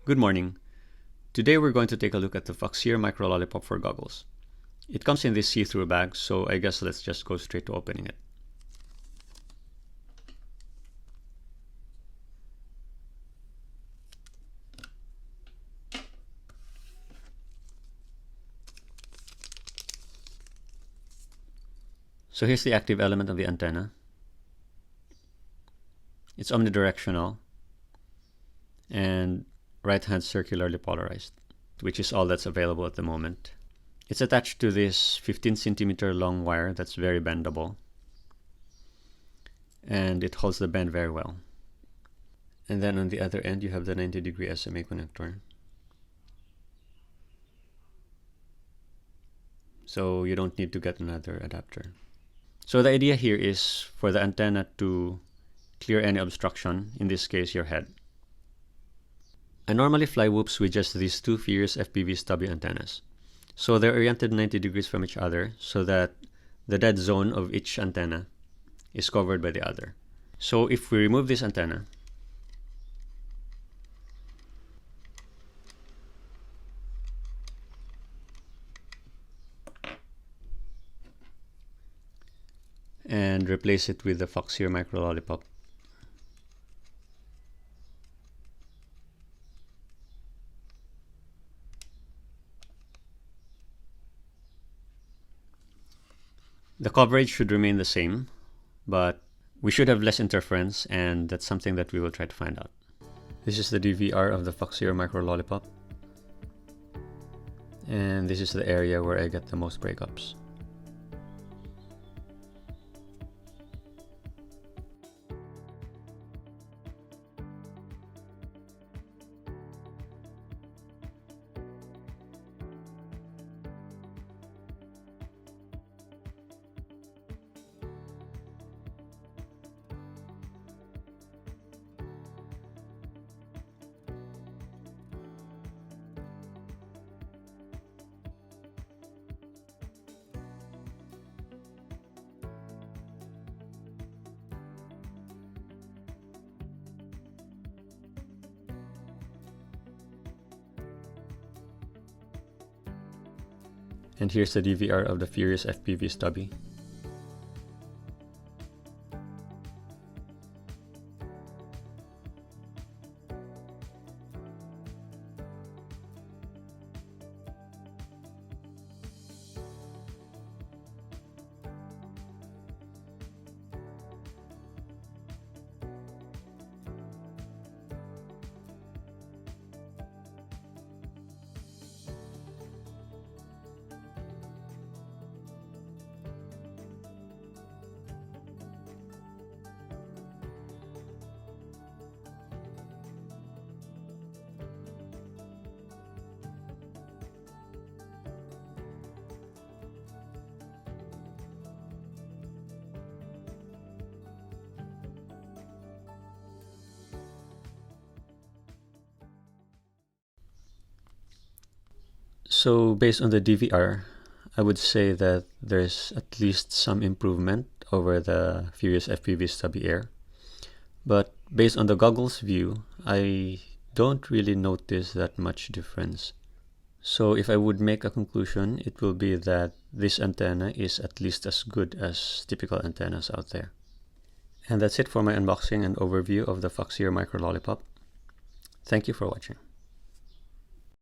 Good morning. Today we're going to take a look at the Foxeer Micro Lollipop for goggles. It comes in this see-through bag, so I guess let's just go straight to opening it. So here's the active element of the antenna. It's omnidirectional and right-hand circularly polarized, which is all that's available at the moment. It's attached to this 15 centimeter long wire that's very bendable, and it holds the bend very well. And then on the other end you have the 90-degree SMA connector. So you don't need to get another adapter. So the idea here is for the antenna to clear any obstruction, in this case your head. I normally fly whoops with just these two furious FPV stubby antennas. So they're oriented 90 degrees from each other so that the dead zone of each antenna is covered by the other. So if we remove this antenna, and replace it with the Foxeer Micro Lollipop, the coverage should remain the same, but we should have less interference, and that's something that we will try to find out. This is the DVR of the Foxeer Micro Lollipop, and this is the area where I get the most breakups. And here's the DVR of the Furious FPV stubby. So based on the DVR, I would say that there's at least some improvement over the Furious FPV Stubby Air. But based on the goggles view, I don't really notice that much difference. So if I would make a conclusion, it will be that this antenna is at least as good as typical antennas out there. And that's it for my unboxing and overview of the Foxeer Micro Lollipop. Thank you for watching.